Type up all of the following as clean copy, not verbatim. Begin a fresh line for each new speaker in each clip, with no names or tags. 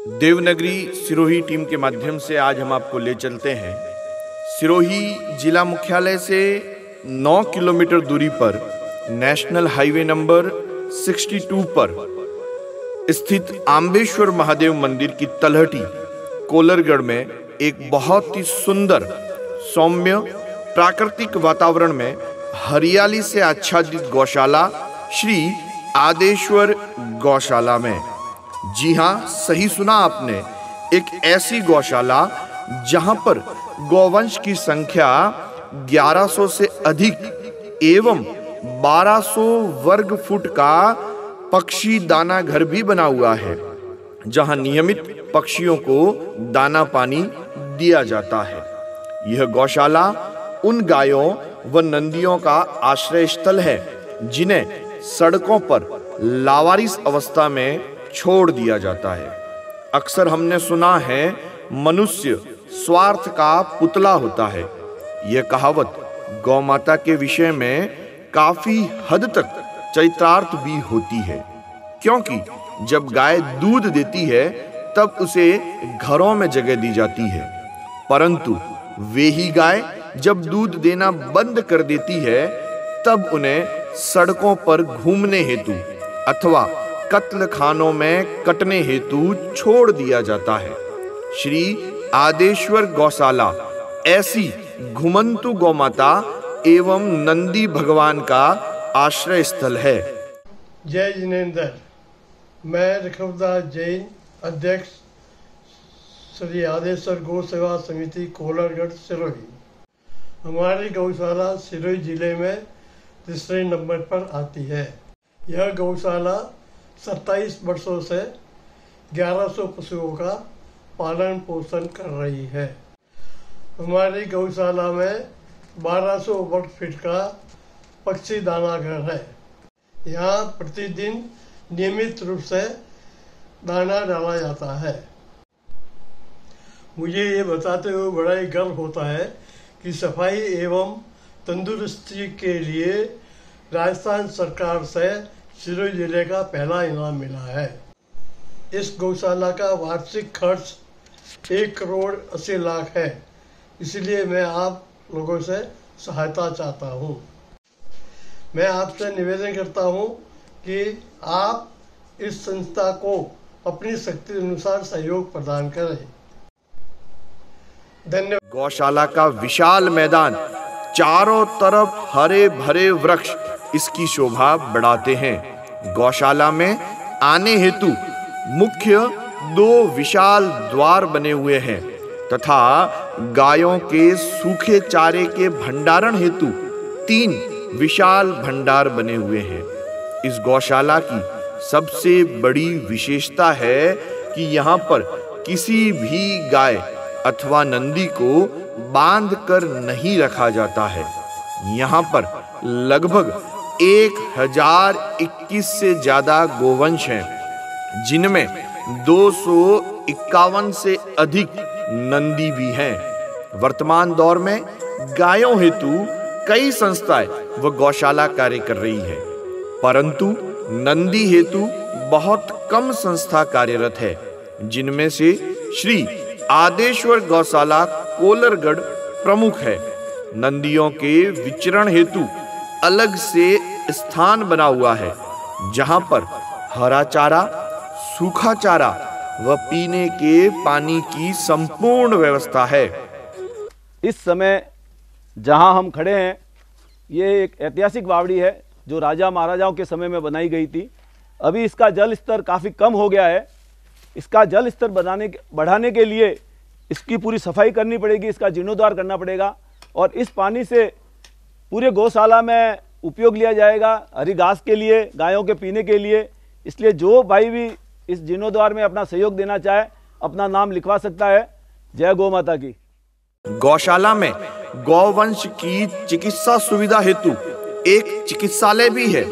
Devanagari Sirohi team के माध्यम से आज हम आपको ले चलते हैं सिरोही जिला मुख्यालय से 9 किलोमीटर दूरी पर नेशनल हाईवे नंबर 62 पर स्थित आंबेश्वर महादेव मंदिर की तलहटी कोलरगढ़ में एक बहुत ही सुंदर सौम्य प्राकृतिक वातावरण में हरियाली से आच्छादित गौशाला श्री आदेश्वर गौशाला में। जी हाँ, सही सुना आपने, एक ऐसी गौशाला जहां पर गौवंश की संख्या 1100 से अधिक एवं 1200 वर्ग फुट का पक्षी दाना घर भी बना हुआ है, जहां नियमित पक्षियों को दाना पानी दिया जाता है। यह गौशाला उन गायों व नंदियों का आश्रय स्थल है जिन्हें सड़कों पर लावारिस अवस्था में छोड़ दिया जाता है। अक्सर हमने सुना है मनुष्य स्वार्थ का पुतला होता है। यह कहावत गौ माता के विषय में काफी हद तक चरितार्थ भी होती है, क्योंकि जब गाय दूध देती है तब उसे घरों में जगह दी जाती है, परंतु वे ही गाय जब दूध देना बंद कर देती है तब उन्हें सड़कों पर घूमने हेतु अथवा कत्ल खानों में कटने हेतु छोड़ दिया जाता है। श्री आदेश्वर गौशाला ऐसी घुमंतु गौमाता एवं नंदी भगवान का आश्रय स्थल है।
जय जिनेंद्र। मैं ऋषभदास जैन, अध्यक्ष श्री आदेश्वर गौ सेवा समिति कोलरगढ़ सिरोही। हमारी गौशाला सिरोही जिले में तीसरे नंबर पर आती है। यह गौशाला 27 वर्षों से 1100 पशुओं का पालन पोषण कर रही है। हमारी गौशाला में 1200 वर्ग फीट का पक्षी दाना घर है। यहाँ प्रतिदिन नियमित रूप से दाना डाला जाता है। मुझे ये बताते हुए बड़ा ही गर्व होता है कि सफाई एवं तंदुरुस्ती के लिए राजस्थान सरकार से सिरोही जिले का पहला इनाम मिला है। इस गौशाला का वार्षिक खर्च 1,80,00,000 है, इसलिए मैं आप लोगों से सहायता चाहता हूँ। मैं आपसे निवेदन करता हूँ कि आप इस संस्था को अपनी शक्ति अनुसार सहयोग प्रदान करें। धन्यवाद।
गौशाला का विशाल मैदान, चारों तरफ हरे भरे वृक्ष इसकी शोभा बढ़ाते हैं। गौशाला में आने हेतु मुख्य 2 विशाल द्वार बने हुए हैं तथा गायों के सूखे चारे के भंडारण हेतु 3 विशाल भंडार बने हुए हैं। इस गौशाला की सबसे बड़ी विशेषता है कि यहाँ पर किसी भी गाय अथवा नंदी को बांध कर नहीं रखा जाता है। यहाँ पर लगभग 1021 से ज्यादा गोवंश हैं, जिनमें 251 से अधिक नंदी भी हैं। वर्तमान दौर में गायों हेतु कई संस्थाएं व गौशाला कार्य कर रही है, परंतु नंदी हेतु बहुत कम संस्था कार्यरत है, जिनमें से श्री आदेश्वर गौशाला कोलरगढ़ प्रमुख है। नंदियों के विचरण हेतु अलग से स्थान बना हुआ है, जहां पर हरा चारा, सूखा चारा व पीने के पानी की संपूर्ण व्यवस्था है।
इस समय जहां हम खड़े हैं, ये एक ऐतिहासिक बावड़ी है जो राजा महाराजाओं के समय में बनाई गई थी। अभी इसका जल स्तर काफ़ी कम हो गया है। इसका जल स्तर बढ़ाने के लिए इसकी पूरी सफाई करनी पड़ेगी, इसका जीर्णोद्धार करना पड़ेगा और इस पानी से पूरे गौशाला में उपयोग लिया जाएगा, हरी घास के लिए, गायों के पीने के लिए। इसलिए जो भाई भी इस जीर्णोद्धार में अपना सहयोग देना चाहे, अपना नाम लिखवा सकता है। जय गौ माता की।
गौशाला में गौवंश की चिकित्सा सुविधा हेतु एक चिकित्सालय भी है,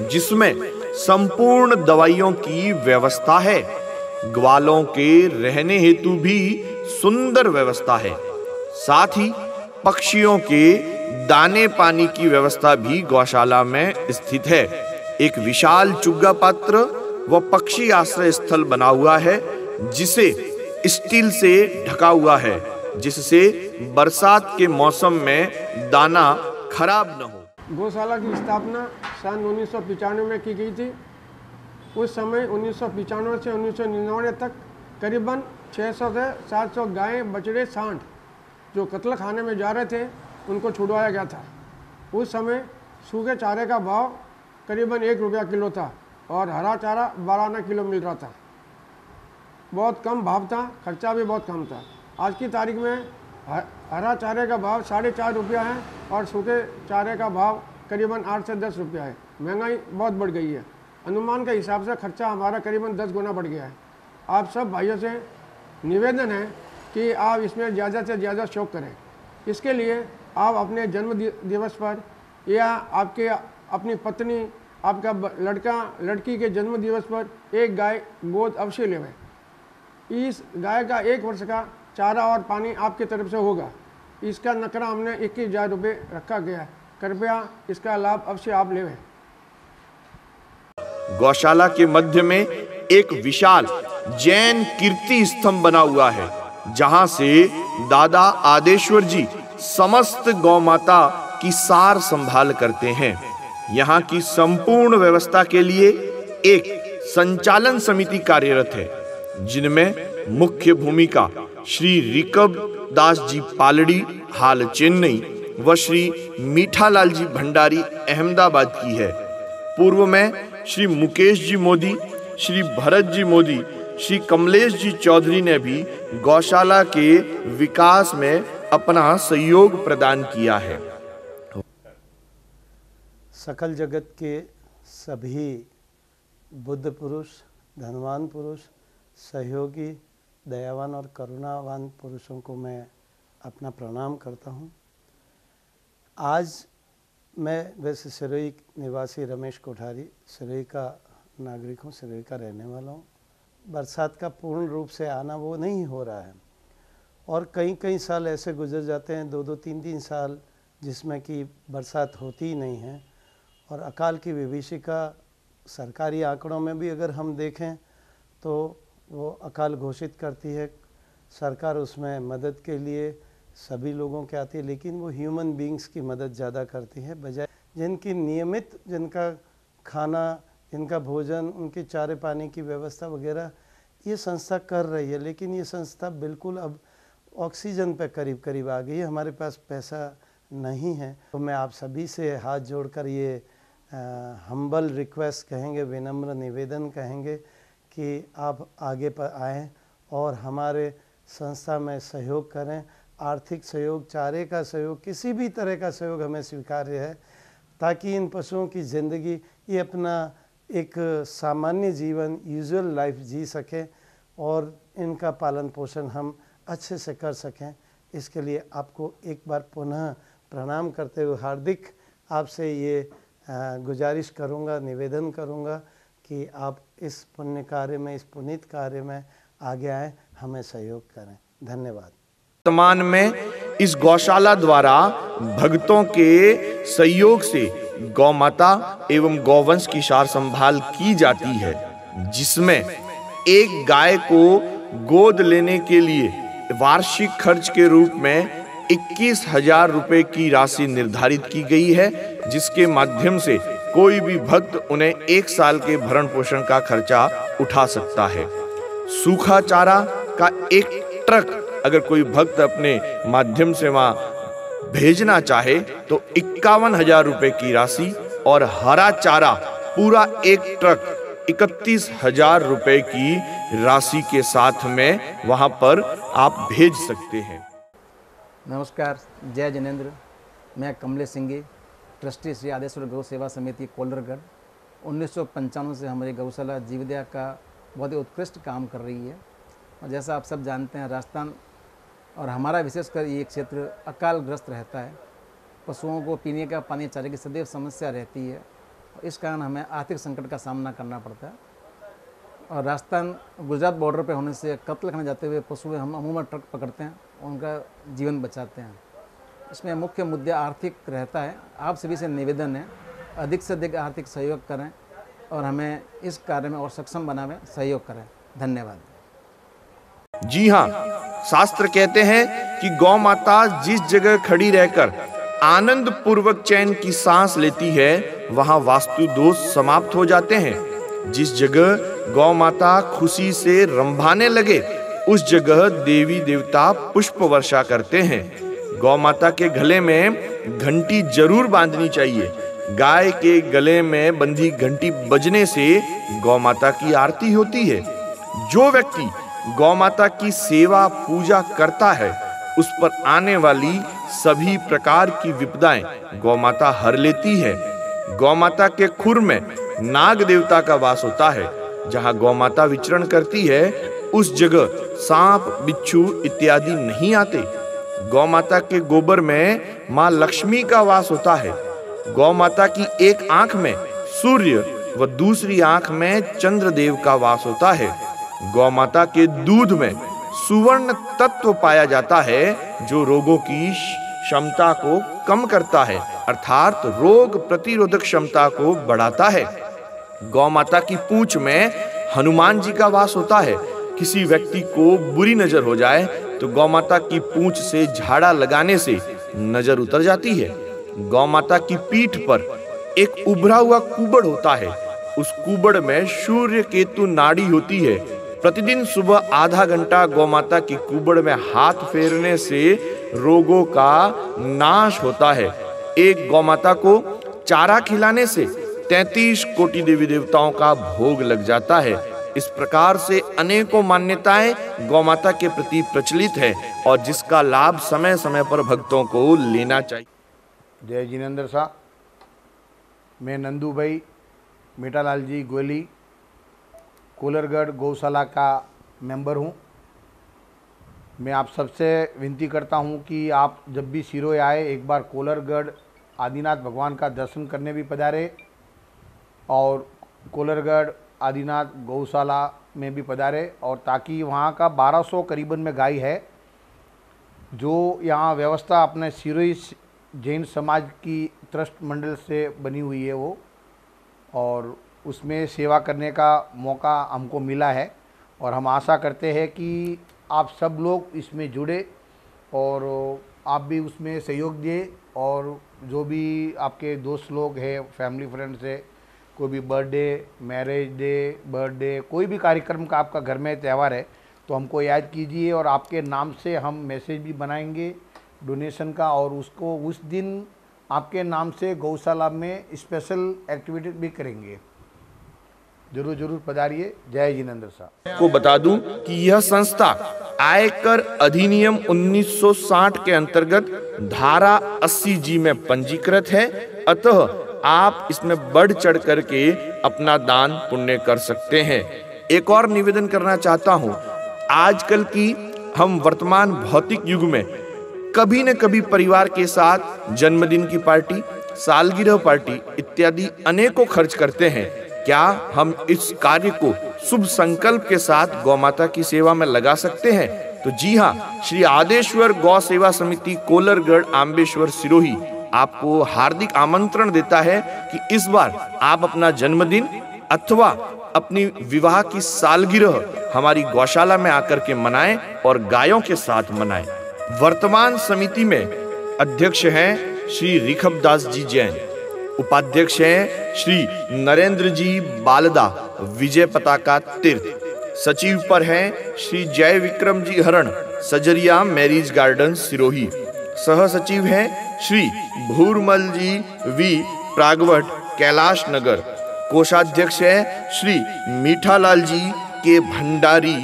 जिसमें संपूर्ण दवाइयों की व्यवस्था है। ग्वालों के रहने हेतु भी सुंदर व्यवस्था है। साथ ही पक्षियों के दाने पानी की व्यवस्था भी गौशाला में स्थित है। एक विशाल चुग्गा पात्र व पक्षी आश्रय स्थल बना हुआ है, जिसे स्टील से ढका हुआ है, जिससे बरसात के मौसम में दाना खराब न हो।
गौशाला की स्थापना सन 1995 में की गई थी। उस समय 1995 से 1999 तक करीबन 600 से 700 गायें, बछड़े, सांड जो कत्ल खाने में जा रहे थे उनको छुड़वाया गया था। उस समय सूखे चारे का भाव करीबन 1 रुपया किलो था और हरा चारा 12 आना किलो मिल रहा था। बहुत कम भाव था, खर्चा भी बहुत कम था। आज की तारीख में हरा चारे का भाव 4.5 रुपया है और सूखे चारे का भाव करीबन 8 से 10 रुपया है। महंगाई बहुत बढ़ गई है। अनुमान के हिसाब से खर्चा हमारा करीबन 10 गुना बढ़ गया है। आप सब भाइयों से निवेदन है कि आप इसमें ज़्यादा से ज़्यादा शौक करें। इसके लिए आप अपने जन्म दिवस पर या आपके अपनी पत्नी, आपका लड़का लड़की के जन्म दिवस पर एक गाय गोद अवश्य लेवें। इस गाय का 1 वर्ष का चारा और पानी आपकी तरफ से होगा। इसका नकरा हमने 21,000 रुपये रखा गया है। कृपया इसका लाभ अवश्य आप लेवें।
गौशाला के मध्य में एक विशाल जैन कीर्ति स्तंभ बना हुआ है, जहां से दादा आदेश्वर जी समस्त गौ माता की सार संभाल करते हैं। यहाँ की संपूर्ण व्यवस्था के लिए एक संचालन समिति कार्यरत है, जिनमें मुख्य भूमिका श्री रिकब दास जी पालड़ी हाल चेन्नई व श्री मीठालाल जी भंडारी अहमदाबाद की है। पूर्व में श्री मुकेश जी मोदी, श्री भरत जी मोदी, श्री कमलेश जी चौधरी ने भी गौशाला के विकास में अपना सहयोग प्रदान किया है।
सकल जगत के सभी बुद्ध पुरुष, धनवान पुरुष, सहयोगी, दयावान और करुणावान पुरुषों को मैं अपना प्रणाम करता हूँ। आज मैं वैसे सिरोही निवासी रमेश कोठारी, सिरोही का नागरिक हूँ, सिरोही का रहने वाला हूँ। बरसात का पूर्ण रूप से आना वो नहीं हो रहा है और कई साल ऐसे गुजर जाते हैं, 2-2, 3-3 साल जिसमें कि बरसात होती ही नहीं है। और अकाल की विभीषिका सरकारी आंकड़ों में भी अगर हम देखें तो वो अकाल घोषित करती है। सरकार उसमें मदद के लिए सभी लोगों के आती है, लेकिन वो ह्यूमन बीइंग्स की मदद ज़्यादा करती है, बजाय जिनकी नियमित, जिनका खाना, जिनका भोजन, उनके चारे पानी की व्यवस्था वगैरह ये संस्था कर रही है। लेकिन ये संस्था बिल्कुल अब ऑक्सीजन पे करीब आ गई है। हमारे पास पैसा नहीं है। तो मैं आप सभी से हाथ जोड़कर ये हम्बल रिक्वेस्ट कहेंगे, विनम्र निवेदन कहेंगे कि आप आगे पर आएँ और हमारे संस्था में सहयोग करें। आर्थिक सहयोग, चारे का सहयोग, किसी भी तरह का सहयोग हमें स्वीकार्य है, ताकि इन पशुओं की ज़िंदगी ये अपना एक सामान्य जीवन, यूजुअल लाइफ जी सकें और इनका पालन पोषण हम अच्छे से कर सकें। इसके लिए आपको एक बार पुनः प्रणाम करते हुए हार्दिक आपसे ये गुजारिश करूँगा, निवेदन करूँगा कि आप इस पुण्य कार्य में, इस पुनीत कार्य में आगे आएँ, हमें सहयोग करें। धन्यवाद।
वर्तमान में इस गौशाला द्वारा भक्तों के सहयोग से गौ माता एवं गौवंश की सार संभाल की जाती है, जिसमें एक गाय को गोद लेने के लिए वार्षिक खर्च के रूप में 21,000 रुपए की राशि निर्धारित की गई है, जिसके माध्यम से कोई भी भक्त उन्हें 1 साल के भरण पोषण का खर्चा उठा सकता है। सूखा चारा का एक ट्रक अगर कोई भक्त अपने माध्यम से वहां भेजना चाहे तो 51,000 रुपए की राशि और हरा चारा पूरा एक ट्रक 31,000 रुपए की राशि के साथ में वहां पर आप भेज सकते हैं।
नमस्कार, जय जिनेंद्र। मैं कमलेश सिंह, ट्रस्टी श्री आदेश्वर गौ सेवा समिति कोलरगढ़। 1995 से हमारी गौशाला जीवदया का बहुत ही उत्कृष्ट काम कर रही है। और जैसा आप सब जानते हैं, राजस्थान और हमारा विशेषकर ये क्षेत्र अकालग्रस्त रहता है। पशुओं को पीने का पानी, चारे की सदैव समस्या रहती है। इस कारण हमें आर्थिक संकट का सामना करना पड़ता है। और राजस्थान गुजरात बॉर्डर पर होने से कत्ल खाने जाते हुए पशु हम अमूमन ट्रक पकड़ते हैं, उनका जीवन बचाते हैं। इसमें मुख्य मुद्दा आर्थिक रहता है। आप सभी से निवेदन है, अधिक से अधिक आर्थिक सहयोग करें और हमें इस कार्य में और सक्षम बनावें, सहयोग करें। धन्यवाद।
जी हाँ, शास्त्र कहते हैं कि गौ माता जिस जगह खड़ी रहकर आनंद पूर्वक चैन की सांस लेती है, वहां वास्तु दोष समाप्त हो जाते हैं। जिस जगह गौ माता खुशी से रंभाने लगे, उस जगह देवी देवता पुष्प वर्षा करते हैं। गौ माता के गले में घंटी जरूर बांधनी चाहिए। गाय के गले में बंधी घंटी बजने से गौ माता की आरती होती है। जो व्यक्ति गौ माता की सेवा पूजा करता है, उस पर आने वाली सभी प्रकार की विपदाएं गौ माता हर लेती है। गौ माता के खुर में नाग देवता का वास होता है। जहां गौ माता विचरण करती है, उस जगह सांप, बिच्छू इत्यादि नहीं आते। गौ माता के गोबर में मां लक्ष्मी का वास होता है। गौ माता की एक आंख में सूर्य व दूसरी आंख में चंद्रदेव का वास होता है। गौ माता के दूध में सुवर्ण तत्व पाया जाता है, जो रोगों की क्षमता को कम करता है, अर्थात रोग प्रतिरोधक क्षमता को बढ़ाता है। गौ माता की पूंछ में हनुमान जी का वास होता है। किसी व्यक्ति को बुरी नजर हो जाए तो गौ माता की पूंछ से झाड़ा लगाने से नजर उतर जाती है। गौ माता की पीठ पर एक उभरा हुआ कुबड़ होता है। उस कुबड़ में सूर्य केतु नाड़ी होती है। प्रतिदिन सुबह आधा घंटा गौ माता की कुबड़ में हाथ फेरने से रोगों का नाश होता है। एक गौ माता को चारा खिलाने से 33 कोटि देवी देवताओं का भोग लग जाता है। इस प्रकार से अनेकों मान्यताएं गौ माता के प्रति प्रचलित है और जिसका लाभ समय समय पर भक्तों को लेना चाहिए।
जय जिनेंद्र शाह। मैं नंदू भाई मीठालाल जी गोली कोलरगढ़ गौशाला का मेंबर हूं। मैं आप सबसे विनती करता हूं कि आप जब भी सिरोही आए, एक बार कोलरगढ़ आदिनाथ भगवान का दर्शन करने भी पधारे और कोलरगढ़ आदिनाथ गौशाला में भी पधारे, और ताकि वहाँ का 1200 करीबन में गाय है, जो यहाँ व्यवस्था अपने सिरोही जैन समाज की ट्रस्ट मंडल से बनी हुई है वो, और उसमें सेवा करने का मौका हमको मिला है। और हम आशा करते हैं कि आप सब लोग इसमें जुड़े और आप भी उसमें सहयोग दिए, और जो भी आपके दोस्त लोग हैं, फैमिली फ्रेंड्स है, कोई भी बर्थडे, मैरिज डे, बर्थडे, कोई भी कार्यक्रम का आपका घर में त्यौहार है तो हमको याद कीजिए, और आपके नाम से हम मैसेज भी बनाएंगे डोनेशन का, और उसको उस दिन आपके नाम से गौशाला में स्पेशल एक्टिविटी भी करेंगे। जरूर जरूर पधारिए। जय जिनेंद्र शाह।
को बता दूं कि यह संस्था आयकर अधिनियम 1960 के अंतर्गत धारा 80G में पंजीकृत है, अतः आप इसमें बढ़ चढ़ करके अपना दान पुण्य कर सकते हैं। एक और निवेदन करना चाहता हूं, आजकल की हम वर्तमान भौतिक युग में कभी न कभी परिवार के साथ जन्मदिन की पार्टी, सालगिरह पार्टी इत्यादि अनेकों खर्च करते हैं। क्या हम इस कार्य को शुभ संकल्प के साथ गौ माता की सेवा में लगा सकते हैं? तो जी हाँ, श्री आदेश्वर गौ सेवा समिति कोलरगढ़ आम्बेश्वर सिरोही आपको हार्दिक आमंत्रण देता है कि इस बार आप अपना जन्मदिन अथवा अपनी विवाह की सालगिरह हमारी गौशाला में आकर के मनाएं और गायों के साथ मनाएं। वर्तमान समिति में अध्यक्ष हैं श्री ऋखबदास जी जैन, उपाध्यक्ष हैं श्री नरेंद्र जी बालदा विजय पताका तीर्थ, सचिव पर हैं श्री जय विक्रम जी हरण सजरिया मैरिज गार्डन सिरोही, सह सचिव हैं श्री भूरमल जी वी प्रागवट कैलाश नगर, कोषाध्यक्ष है श्री मीठालाल जी के भंडारी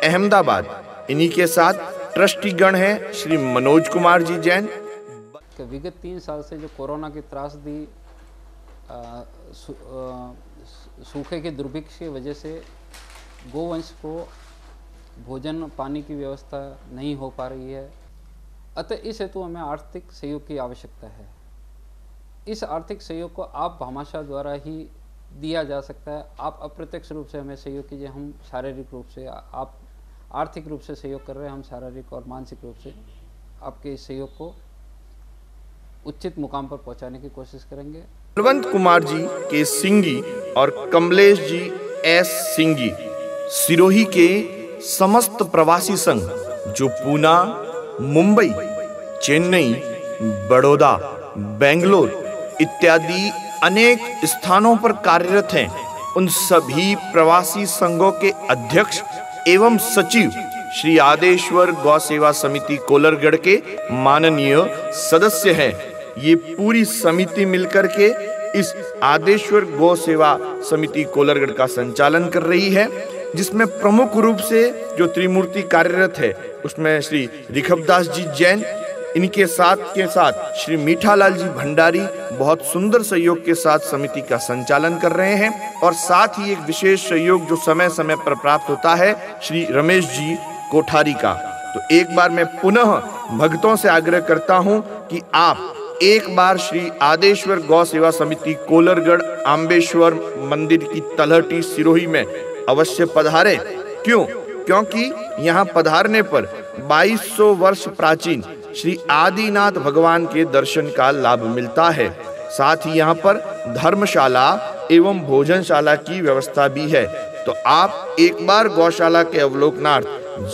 अहमदाबाद। इन्हीं के साथ ट्रस्टीगण हैं श्री मनोज कुमार जी जैन।
विगत 3 साल से जो कोरोना की त्रासदी सूखे के दुर्भिक्ष की वजह से गोवंश को भोजन पानी की व्यवस्था नहीं हो पा रही है, अतः इस हेतु हमें आर्थिक सहयोग की आवश्यकता है। इस आर्थिक सहयोग को आप भामाशाह द्वारा ही दिया जा सकता है। आप अप्रत्यक्ष रूप से हमें सहयोग कीजिए, हम शारीरिक रूप से, आप आर्थिक रूप से सहयोग कर रहे हैं, हम शारीरिक और मानसिक रूप से आपके इस सहयोग को उचित मुकाम पर पहुंचाने की कोशिश करेंगे।
बलवंत कुमार जी के सिंगी और कमलेश जी एस सिंगी सिरोही के समस्त प्रवासी संघ जो पूना, मुंबई, चेन्नई, बड़ौदा, बेंगलोर इत्यादि अनेक स्थानों पर कार्यरत हैं, उन सभी प्रवासी संघों के अध्यक्ष एवं सचिव श्री आदेश्वर गौ सेवा समिति कोलरगढ़ के माननीय सदस्य हैं। ये पूरी समिति मिलकर के इस आदेश्वर गौ सेवा समिति कोलरगढ़ का संचालन कर रही है, जिसमें प्रमुख रूप से जो त्रिमूर्ति कार्यरत है उसमें श्री ऋखभदास जी जैन, इनके साथ श्री मीठालाल जी भंडारी बहुत सुंदर सहयोग के साथ समिति का संचालन कर रहे हैं। और साथ ही एक विशेष सहयोग जो समय समय पर प्राप्त होता है श्री रमेश जी कोठारी का। तो एक बार मैं पुनः भक्तों से आग्रह करता हूं कि आप एक बार श्री आदेश्वर गौ सेवा समिति कोलरगढ़ आम्बेश्वर मंदिर की तलहटी सिरोही में अवश्य पधारें। क्योंकि यहाँ पधारने पर 2200 वर्ष प्राचीन श्री आदिनाथ भगवान के दर्शन का लाभ मिलता है। साथ ही यहाँ पर धर्मशाला एवं भोजनशाला की व्यवस्था भी है। तो आप एक बार गौशाला के अवलोकनार्थ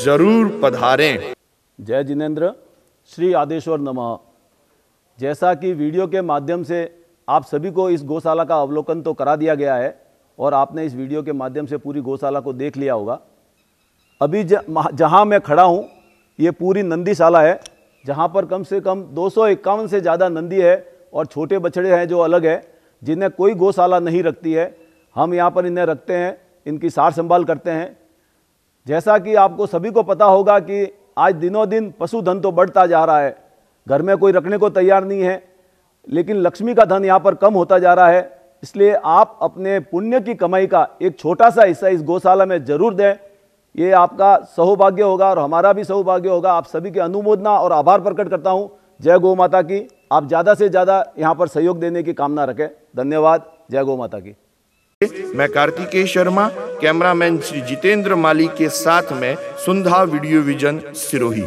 जरूर पधारें।
जय जिनेंद्र, श्री आदेश्वर नमः। जैसा कि वीडियो के माध्यम से आप सभी को इस गौशाला का अवलोकन तो करा दिया गया है और आपने इस वीडियो के माध्यम से पूरी गौशाला को देख लिया होगा। अभी जहां मैं खड़ा हूं ये पूरी नंदीशाला है, जहां पर कम से कम 251 से ज़्यादा नंदी है और छोटे बछड़े हैं जो अलग है, जिन्हें कोई गौशाला नहीं रखती है। हम यहाँ पर इन्हें रखते हैं, इनकी सार संभाल करते हैं। जैसा कि आपको सभी को पता होगा कि आज दिनों दिन पशुधन तो बढ़ता जा रहा है, घर में कोई रखने को तैयार नहीं है, लेकिन लक्ष्मी का धन यहाँ पर कम होता जा रहा है। इसलिए आप अपने पुण्य की कमाई का एक छोटा सा हिस्सा इस गौशाला में जरूर दें। ये आपका सौभाग्य होगा और हमारा भी सौभाग्य होगा। आप सभी के अनुमोदना और आभार प्रकट करता हूँ। जय गौ माता की। आप ज़्यादा से ज़्यादा यहाँ पर सहयोग देने की कामना रखें। धन्यवाद। जय गौ माता की।
मैं कार्तिकेय शर्मा, कैमरामैन श्री जितेंद्र माली के साथ में सुंधा वीडियो विजन सिरोही।